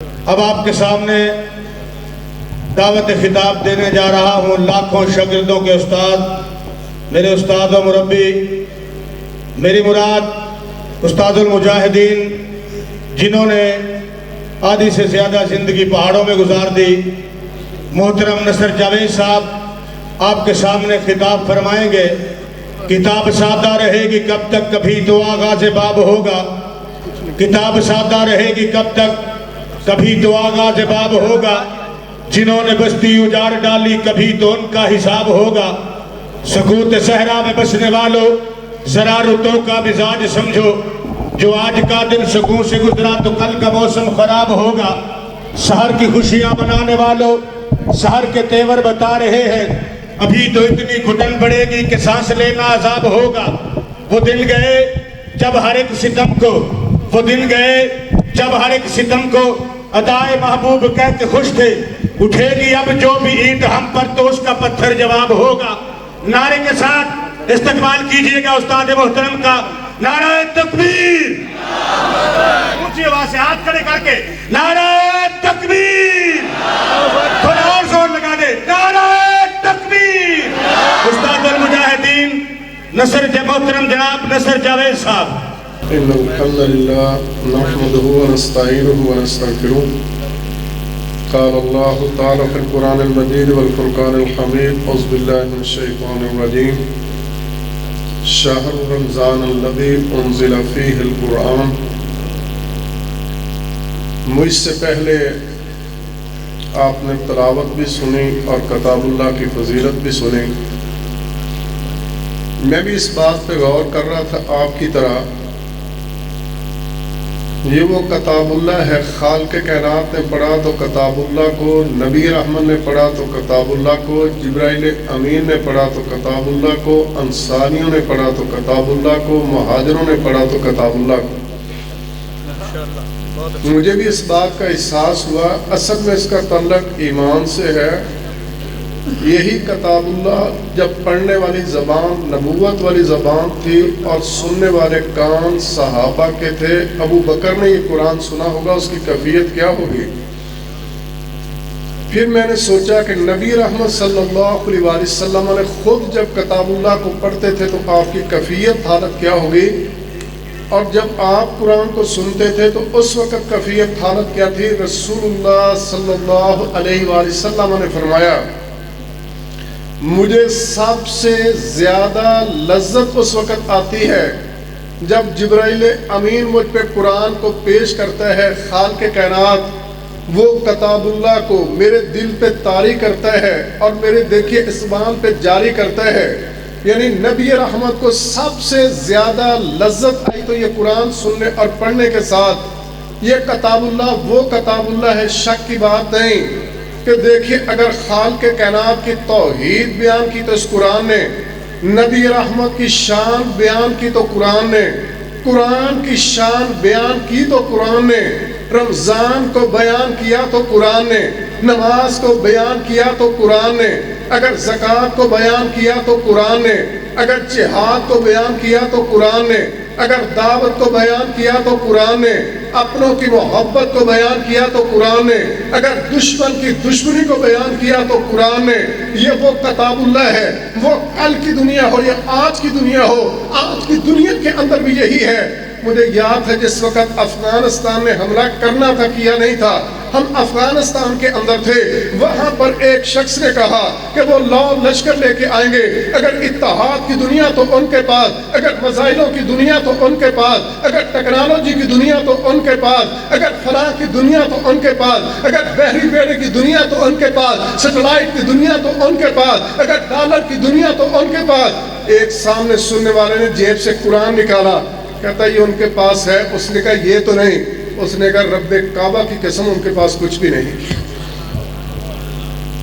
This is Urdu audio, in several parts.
اب آپ کے سامنے دعوت خطاب دینے جا رہا ہوں لاکھوں شاگردوں کے استاد، میرے استاد و مربی، میری مراد استاد المجاہدین، جنہوں نے آدھی سے زیادہ زندگی پہاڑوں میں گزار دی۔ محترم نصر جاوید صاحب آپ کے سامنے خطاب فرمائیں گے۔ کتاب سادہ رہے گی کب تک، کبھی تو آغاز باب ہوگا۔ کتاب سادہ رہے گی کب تک، کبھی تو آغاز باب ہوگا۔ جنہوں نے بستی اجاڑ ڈالی کبھی تو ان کا حساب ہوگا۔ سکوت صحرا میں بسنے والوں ذرا رتوں کا مزاج سمجھو، جو آج کا دن سکون سے گزرا تو کل کا موسم خراب ہوگا۔ سحر کی خوشیاں منانے والوں سحر کے تیور بتا رہے ہیں، ابھی تو اتنی گھٹن پڑے گی کہ سانس لینا عذاب ہوگا۔ وہ دن گئے جب ہر ایک ستم کو، وہ دن گئے جب ہر ایک ستم کو ادائے محبوب کہہ کے خوش تھے۔ اٹھے گی اب جو بھی اینٹ ہم پر تو اس کا پتھر جواب ہوگا۔ نعرے کے ساتھ استقبال کیجئے گا استاد محترم کا۔ نعرہ تکبیر، اونچی آواز سے ہاتھ کھڑے کر کے نعرہ تکبیر، تھوڑا اور زور لگا دے، نعرہ تکبیر۔ استاد المجاہدین محترم جناب نصر جاوید صاحب۔ إن الحمد لله نحمده ونستعينه ونستغفره قال الله تعالى في القرآن المجيد والفرقان الحميد أعوذ بالله من الشيطان الرجيم شهر رمضان الذي أنزل فيه القرآن۔ مجھ سے پہلے آپ نے تلاوت بھی سنی اور کتاب اللہ کی فضیلت بھی سنی۔ میں بھی اس بات پہ غور کر رہا تھا آپ کی طرح، یہ وہ کتاب اللہ ہے۔ خالق کائنات نے پڑھا تو کتاب اللہ کو، نبی رحمت نے پڑھا تو کتاب اللہ کو، جبرائیل امین نے پڑھا تو کتاب اللہ کو، انصاریوں نے پڑھا تو کتاب اللہ کو، مہاجروں نے پڑھا تو کتاب اللہ کو۔ مجھے بھی اس بات کا احساس ہوا، اصل میں اس کا تعلق ایمان سے ہے۔ یہی کتاب اللہ جب پڑھنے والی زبان نبوت والی زبان تھی اور سننے والے کان صحابہ کے تھے۔ ابو بکر نے یہ قرآن سنا ہوگا، اس کی کیفیت کیا ہوگی؟ پھر میں نے سوچا کہ نبی رحمت صلی اللہ علیہ وآلہ وسلم نے خود جب کتاب اللہ کو پڑھتے تھے تو آپ کی کیفیت حالت کیا ہوگی، اور جب آپ قرآن کو سنتے تھے تو اس وقت کیفیت حالت کیا تھی؟ رسول اللہ صلی اللہ علیہ وآلہ وسلم نے فرمایا، مجھے سب سے زیادہ لذت اس وقت آتی ہے جب جبرائیل امین مجھ پہ قرآن کو پیش کرتا ہے۔ خالق کائنات وہ کتاب اللہ کو میرے دل پہ طاری کرتا ہے اور میرے دیکھیے اسمان پہ جاری کرتا ہے۔ یعنی نبی رحمت کو سب سے زیادہ لذت آئی تو یہ قرآن سننے اور پڑھنے کے ساتھ۔ یہ کتاب اللہ وہ کتاب اللہ ہے، شک کی بات نہیں کہ دیکھیے اگر خالق کائنات کی توحید بیان کی تو اس قرآن نے، نبی رحمت کی شان بیان کی تو قرآن نے، قرآن کی شان بیان کی تو قرآن نے، رمضان کو بیان کیا تو قرآن نے، نماز کو بیان کیا تو قرآن نے، اگر زکوٰۃ کو بیان کیا تو قرآن نے، اگر جہاد کو بیان کیا تو قرآن نے، اگر دعوت کو بیان کیا تو قرآن نے، اپنوں کی محبت کو بیان کیا تو قرآن نے، اگر دشمن کی دشمنی کو بیان کیا تو قرآن نے۔ یہ وہ کتاب اللہ ہے، وہ کل کی دنیا ہو یا آج کی دنیا ہو، آج کی دنیا کے اندر بھی یہی ہے۔ مجھے یاد ہے جس وقت افغانستان میں حملہ کرنا تھا، کیا نہیں تھا، ہم افغانستان کے اندر تھے، وہاں پر ایک شخص نے کہا کہ وہ لشکر لے کے آئیں گے، اگر اتحاد کی دنیا تو ان کے پاس، اگر مسائلوں کی دنیا تو ان کے پاس، اگر ٹیکنالوجی کی دنیا تو ان کے پاس، اگر فلاں کی دنیا تو ان کے پاس، اگر بحری بیڑے کی دنیا تو ان کے پاس، سیٹلائٹ کی دنیا تو ان کے پاس، اگر ڈالر کی دنیا تو ان کے پاس۔ ایک سامنے سننے والے نے جیب سے قرآن نکالا، کہتا یہ ان کے پاس ہے۔ اس نے کہا یہ تو نہیں، اس نے کہا رب کعبہ کی قسم ان کے پاس کچھ بھی نہیں۔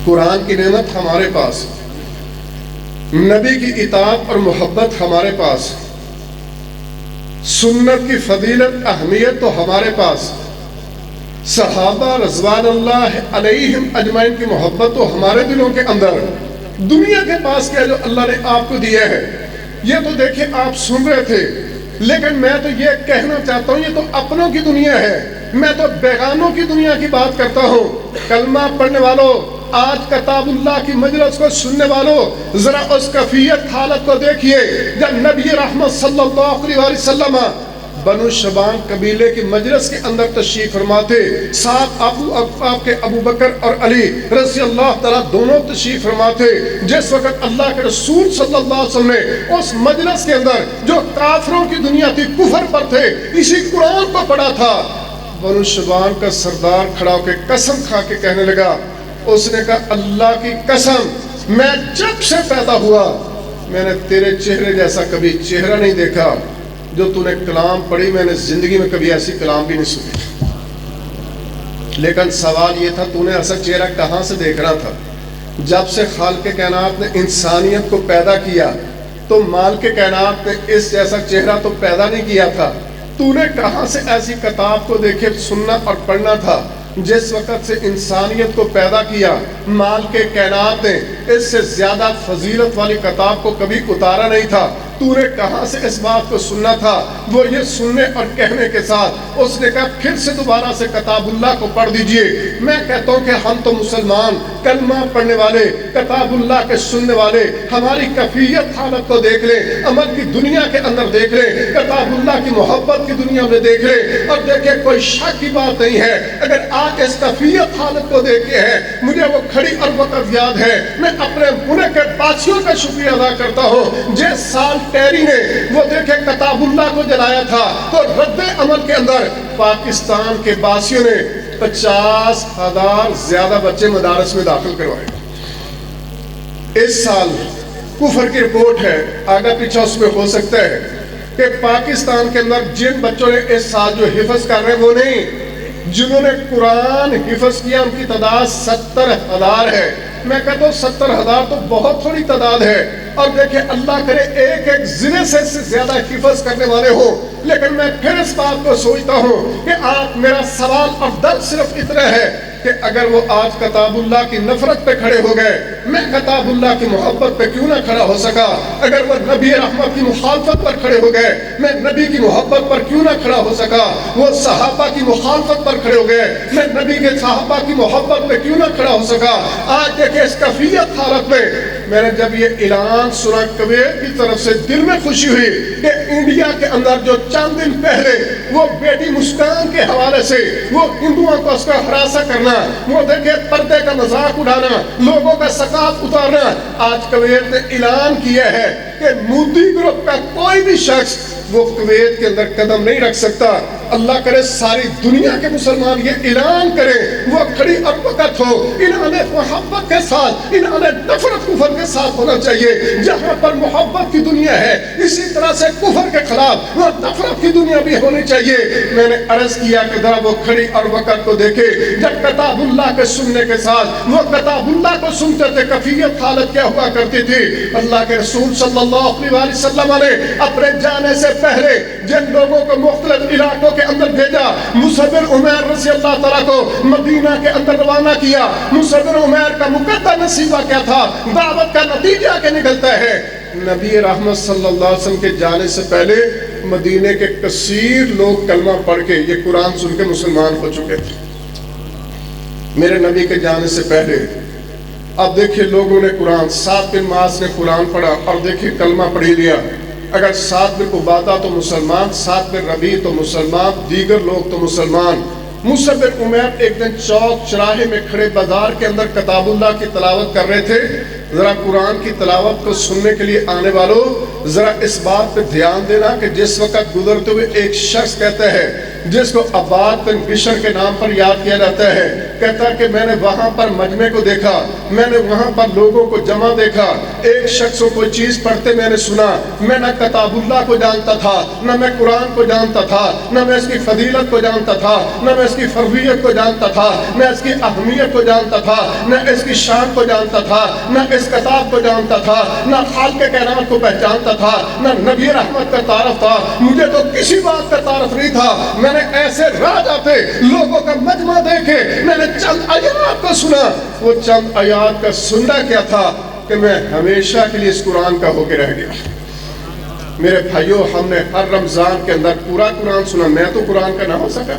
قرآن کی نعمت ہمارے پاس، نبی کی اطاعت اور محبت ہمارے پاس، سنت کی فضیلت اہمیت تو ہمارے پاس، صحابہ رضوان اللہ علیہم اجمعین کی محبت تو ہمارے دلوں کے اندر۔ دنیا کے پاس کیا جو اللہ نے آپ کو دیا ہے؟ یہ تو دیکھیں آپ سن رہے تھے، لیکن میں تو یہ کہنا چاہتا ہوں یہ تو اپنوں کی دنیا ہے۔ میں تو بیگانوں کی دنیا کی بات کرتا ہوں۔ کلمہ پڑھنے والوں، آج کتاب اللہ کی مجلس کو سننے والوں، ذرا اس کیفیت حالت کو دیکھیے جب نبی رحمت صلی اللہ علیہ وسلم بنو شبان قبیلے کی مجلس کے اندر تشریف فرما تھے، ساتھ آپ کے ابو بکر اور علی رضی اللہ تعالیٰ دونوں تشریف فرما تھے۔ جس وقت اللہ کے رسول صلی اللہ علیہ وسلم نے اس مجلس کے اندر جو کافروں کی دنیا تھی، کفر پر تھے، اسی قرآن کو پڑھا تھا، بنو شبان کا سردار کھڑا ہو کے قسم کھا کے کہنے لگا، اس نے کہا اللہ کی قسم، میں جب سے پیدا ہوا میں نے تیرے چہرے جیسا کبھی چہرہ نہیں دیکھا، جو تو نے کلام پڑھی میں نے زندگی میں کبھی ایسی کلام بھی نہیں سنی۔ لیکن سوال یہ تھا تو نے ایسا چہرہ کہاں سے دیکھ رہا تھا؟ جب سے خالق کائنات نے انسانیت کو پیدا کیا تو مالک کائنات نے اس جیسا چہرہ تو پیدا نہیں کیا تھا، تو نے کہاں سے ایسی کتاب کو دیکھے سننا اور پڑھنا تھا؟ جس وقت سے انسانیت کو پیدا کیا مالک کائنات نے اس سے زیادہ فضیلت والی کتاب کو کبھی اتارا نہیں تھا، تو نے کہاں سے اس بات کو سننا تھا؟ وہ یہ سننے اور کہنے کے ساتھ اس نے کہا پھر سے دوبارہ سے کتاب اللہ کو پڑھ دیجئے۔ میں کہتا ہوں کہ ہم تو مسلمان کلمہ پڑھنے والے، کتاب اللہ کے سننے والے، ہماری کیفیت حالت کو دیکھ لیں، عمل کی دنیا کے اندر دیکھ لیں، کتاب اللہ کی محبت کی دنیا میں دیکھ لیں، اور دیکھیں کوئی شک کی بات نہیں ہے اگر آج اس کیفیت حالت کو دیکھتے ہیں۔ مجھے وہ کھڑی اور وقت یاد ہے، میں اپنے ملک کے بادشاہوں کا شکریہ ادا کرتا ہوں جس سال ٹیری نے وہ دیکھے کتاب اللہ کو جلایا تھا تو رد عمل کے اندر پاکستان کے باسیوں نے 50,000 زیادہ بچے مدارس میں داخل کروائے۔ اس سال کفر کی رپورٹ ہے، آگا پیچھا اس میں ہو سکتا ہے کہ پاکستان کے اندر جن بچوں نے اس سال جو حفظ کر رہے ہیں وہ نہیں، جنہوں نے قرآن حفظ کیا ان کی تعداد 70,000 ہے۔ میں کہتا ہوں 70,000 تو بہت تھوڑی تعداد ہے، اور دیکھیں اللہ کرے ایک ایک ضلع سے زیادہ حفظ کرنے والے ہوں۔ لیکن میں پھر اس بات کو سوچتا ہوں کہ آج میرا سوال اور درد صرف اتنا ہے کہ اگر وہ آج کتاب اللہ کی نفرت پہ کھڑے ہو گئے، میں کتاب اللہ کی محبت پہ کیوں نہ کھڑا ہو سکا؟ اگر وہ نبی رحمت کی مخالفت پر کھڑے ہو گئے، میں نبی کی محبت پر کیوں نہ کھڑا ہو سکا؟ وہ صحابہ کی مخالفت پر کھڑے ہو گئے، میں نبی کے صحابہ کی محبت پہ کیوں نہ کھڑا ہو سکا؟ آج دیکھیں اس کیفیت حالت میں میں نے جب یہ اعلان سنا کویت کی طرف سے دل میں خوشی ہوئی کہ انڈیا کے اندر جو چند دن پہلے وہ بیٹی مسکان کے حوالے سے وہ ہندوؤں کو اس کا ہراساں کرنا، وہ دیکھے پردے کا مذاق اڑانا، لوگوں کا ثقافت اتارنا، آج کویت نے اعلان کیا ہے کہ مودی گروپ کا کوئی بھی شخص وہ کویت کے اندر قدم نہیں رکھ سکتا۔ اللہ کرے ساری دنیا کے مسلمان یہ اعلان کریں، وہ کھڑی اور وقت ہو، انہوں نے محبت کے ساتھ، انہوں نے نفرت کفر کے ساتھ ہونا چاہیے۔ جہاں پر محبت کی دنیا ہے اسی طرح سے کفر کے خلاف وہ نفرت کی دنیا بھی ہونی چاہیے۔ میں نے عرض کیا کہ ذرا وہ کھڑی اور وقت کو دیکھے جب کتاب اللہ کے سننے کے ساتھ وہ کتاب اللہ کو سنتے تھے، کیفیت حالت کیا ہوا کرتی تھی۔ اللہ کے رسول صلی اللہ علیہ وسلم نے اپنے جانے سے پہلے جن لوگوں کو مختلف علاقوں کے اندر بھیجا، مصعب بن عمیر رضی اللہ تعالیٰ کو مدینہ کے اندر روانہ کیا۔ مصعب بن عمیر کا مقدر نصیبہ کیا تھا؟ دعوت کا نتیجہ کیا نکلتا ہے؟ نبی رحمت صلی اللہ علیہ وسلم کے جانے سے پہلے مدینہ کے کثیر لوگ کلمہ پڑھ کے یہ قرآن سن کے مسلمان ہو چکے تھے میرے نبی کے جانے سے پہلے۔ اب دیکھیں لوگوں نے قرآن، سعد بن معاذ نے قرآن پڑھا اور دیکھیں کلمہ پڑھی لیا۔ اگر سعد بن عبادہ تو مسلمان، سعد بن ربیع تو مسلمان، دیگر لوگ تو مسلمان۔ مصعب بن عمیر ایک دن چوک چراہے میں کھڑے بازار کے اندر کتاب اللہ کی تلاوت کر رہے تھے۔ ذرا قرآن کی تلاوت کو سننے کے لیے آنے والوں ذرا اس بات پہ دھیان دینا کہ جس وقت گزرتے ہوئے ایک شخص کہتا ہے جس کو عباد بن بشر کے نام پر یاد کیا جاتا ہے، کہتا ہے کہ میں نے وہاں پر مجمع کو دیکھا، میں نے وہاں پر لوگوں کو جمع دیکھا، ایک شخص کو کوئی چیز پڑھتے میں نے سنا، میں نہ کتاب اللہ کو جانتا تھا، نہ میں قرآن کو جانتا تھا، نہ میں اس کی فضیلت کو جانتا تھا، نہ میں اس کی فرضیت کو جانتا تھا، نہ اس کی اہمیت کو جانتا تھا، نہ اس کی شان کو جانتا تھا، نہ اس کتاب کو جانتا تھا، نہ خالق کائنات کو پہچانتا تھا، نہ نبی رحمت کا تعارف تھا، مجھے تو کسی بات کا تعارف نہیں تھا۔ میں نے ایسے راہ جاتے لوگوں کا مجمع دیکھے، میں نے چند آیات کو سنا، وہ چند آیات کا سننا کیا تھا کہ میں ہمیشہ کے لیے اس قرآن کا ہو کے رہ گیا۔ میرے بھائیوں، ہم نے ہر رمضان کے اندر پورا قرآن سنا، میں تو قرآن کا نہ ہو سکا،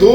2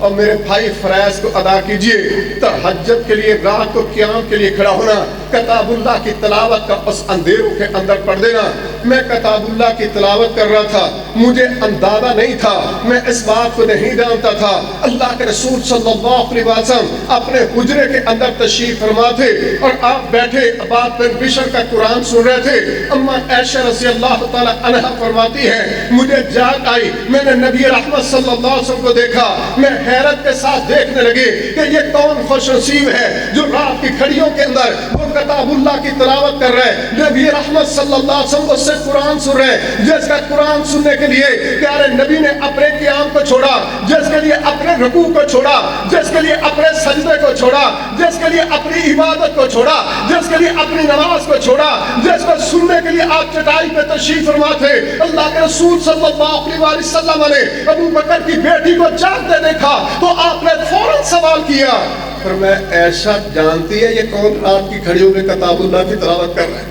اور میرے بھائی فرائض کو ادا کیجئے. تہجد کے لیے رات کو قیام کے لیے کھڑا ہونا, کتاب اللہ کی تلاوت کا اس اندھیروں کے اندر پڑھ دینا. میں کتاب اللہ کی تلاوت کر رہا تھا, مجھے اندازہ نہیں تھا, میں اس بات کو نہیں جانتا تھا. اللہ کے رسول صلی اللہ علیہ وسلم اپنے حجرے کے اندر تشریف فرما تھے اور آپ بیٹھے عباد بن بشر کا قرآن سن رہے تھے. اما عائشہ رضی اللہ تعالی عنہ فرماتی ہے, مجھے جاگ آئی, میں نے نبی رحمت صلی اللہ علیہ وسلم کو دیکھا, میں حیرت کے ساتھ دیکھنے لگے کہ یہ کون خوش نصیب ہے جو رات کی گھڑیوں کے اندر وہ کتاب اللہ کی تلاوت کر رہے ہیں, نبی رحمت صلی اللہ علیہ وسلم اس سے قرآن سن رہے ہیں, جس کا قرآن سننے کے لیے پیارے نبی نے اپنے قیام کو چھوڑا, جس کے لیے اپنے رکوع کو چھوڑا, جس کے لیے اپنے سجدے کو چھوڑا, جس کے لیے اپنی عبادت کو چھوڑا, جس کے لیے اپنی نماز کو چھوڑا, جس کو سننے کے لیے آپ چٹائی پہ تشریف فرما تھے. اللہ کے رسول صلی اللہ علیہ وسلم نے ابو بکر کی بیٹی کو جاگتے دیکھا تو آپ نے فوراً سوال کیا, پر میں عائشہ جانتی ہے یہ کون رات کی گھڑیوں میں کتاب اللہ کی تلاوت کر رہا ہے؟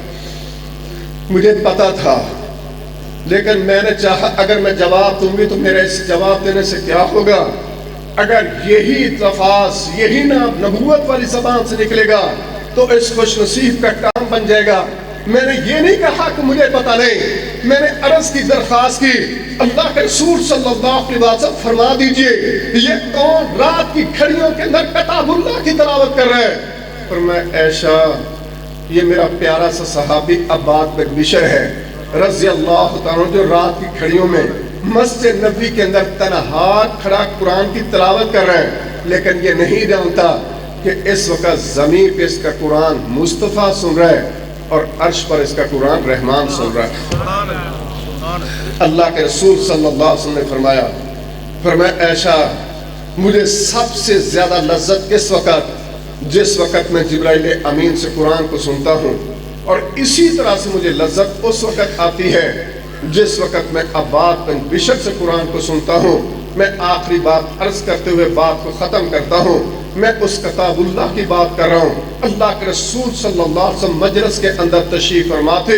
مجھے پتا تھا, لیکن میں نے چاہا اگر میں جواب دوں گی تو میرے اس جواب دینے سے کیا ہوگا. اگر یہی لفظ یہی نام نبوت والی زبان سے نکلے گا تو اس خوش نصیب کا کام بن جائے گا. میں نے یہ نہیں کہا کہ مجھے پتا نہیں, میں نے عرض کی درخواست کی, اللہ کے رسول صلی اللہ علیہ وسلم فرما دیجئے یہ کون رات کی گھڑیوں کے اندر کتاب اللہ کی تلاوت کر رہے ہیں. اور میں عائشہ, یہ میرا پیارا سا صحابی عباد بن بشر ہے رضی اللہ تعالیٰ, جو رات کی گھڑیوں میں مسجد نبوی کے اندر تنہا کھڑا قرآن کی تلاوت کر رہے ہیں, لیکن یہ نہیں جانتا کہ اس وقت زمین پہ اس کا قرآن مصطفیٰ سن رہا ہے اور عرش پر اس کا قرآن رحمان سن رہا ہے. اللہ کے رسول صلی اللہ علیہ وسلم نے فرمایا عائشہ, مجھے سب سے زیادہ لذت کس وقت, جس وقت میں جبرائیل امین سے قرآن کو سنتا ہوں, اور اسی طرح سے مجھے لذت اس وقت آتی ہے جس وقت میں عباد بن بشر سے قرآن کو سنتا ہوں. میں آخری بات عرض کرتے ہوئے بات کو ختم کرتا ہوں, میں اس کتاب اللہ کی بات کر رہا ہوں. اللہ کے رسول صلی اللہ علیہ وسلم مجلس کے اندر تشریف فرما تھے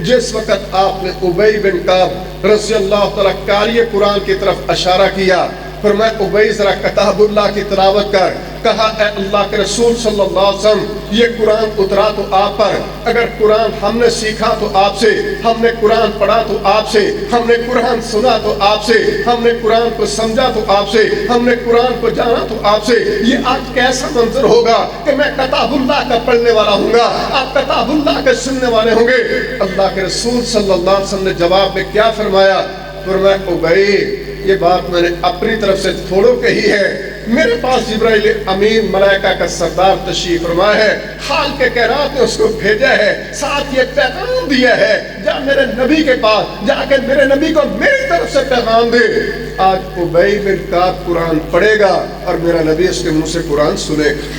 جس وقت آپ نے ابی بن کعب رضی اللہ تعالیٰ قاری قرآن کی طرف اشارہ کیا, فرمایا ابی ذرا کتاب اللہ کی تلاوت کر. کہا اے اللہ کے رسول صلی اللہ علیہ وسلم, یہ قرآن اترا تو آپ پر, اگر قرآن ہم نے سیکھا تو آپ سے, ہم نے قرآن پڑھا تو آپ سے, ہم نے قرآن سنا تو آپ سے, ہم نے قرآن کو سمجھا تو آپ سے, ہم نے قرآن کو جانا تو آپ سے. یہ آج کیسا منظر ہوگا کہ میں کتاب اللہ کا پڑھنے والا ہوں گا, آپ کتاب اللہ کے سننے والے ہوں گے. اللہ کے رسول صلی اللہ علیہ وسلم نے جواب میں کیا فرمایا, فرمایا ابی, یہ بات میں نے اپنی طرف سے تھوڑو کہی ہے, میرے پاس جبرائیل امین ملائکہ کا سردار تشریف فرما ہے, حال کے کائنات نے اس کو بھیجا ہے, ساتھ یہ پیغام دیا ہے, جا میرے نبی کے پاس جا کے میرے نبی کو میری طرف سے پیغام دے. آج ابی بن کعب قرآن پڑھے گا اور میرا نبی اس کے منہ سے قرآن سنے گا.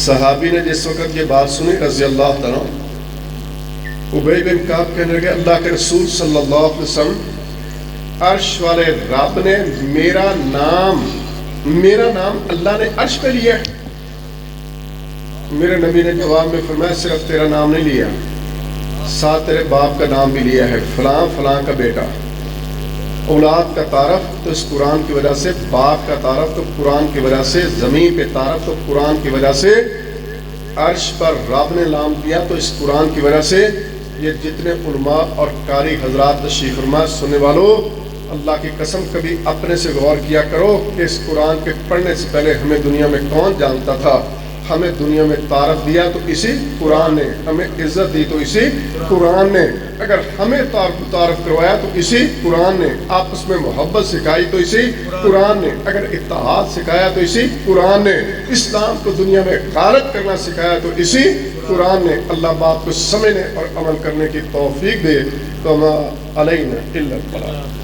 صحابی نے جس وقت یہ بات سنی رضی اللہ تعالیٰ, ابی بن کعب کہنے لگے اللہ کے رسول صلی اللہ علیہ وسلم, عرش والے رب نے میرا نام اللہ نے عرش پہ لیا ہے. میرے نبی نے جواب میں فرمایا صرف تیرا نام نہیں لیا, ساتھ تیرے باپ کا نام بھی لیا ہے, فلاں فلاں کا بیٹا. اولاد کا تعارف تو اس قرآن کی وجہ سے, باپ کا تعارف تو قرآن کی وجہ سے, زمین پہ تعارف تو قرآن کی وجہ سے, عرش پر رب نے نام دیا تو اس قرآن کی وجہ سے. یہ جتنے علماء اور قاری حضرات تشریف فرما, سننے والوں, اللہ کی قسم کبھی اپنے سے غور کیا کرو کہ اس قرآن کے پڑھنے سے پہلے ہمیں دنیا میں کون جانتا تھا. ہمیں دنیا میں تعارف دیا تو اسی قرآن نے, ہمیں عزت دی تو اسی قرآن نے, اگر ہمیں تعارف کروایا تو اسی قرآن نے, آپس میں محبت سکھائی تو اسی قرآن نے, اگر اتحاد سکھایا تو اسی قرآن نے, اسلام کو دنیا میں غالب کرنا سکھایا تو اسی قرآن نے. اللہ بات کو سمجھنے اور عمل کرنے کی توفیق دے. تو علینا الا البلاغ.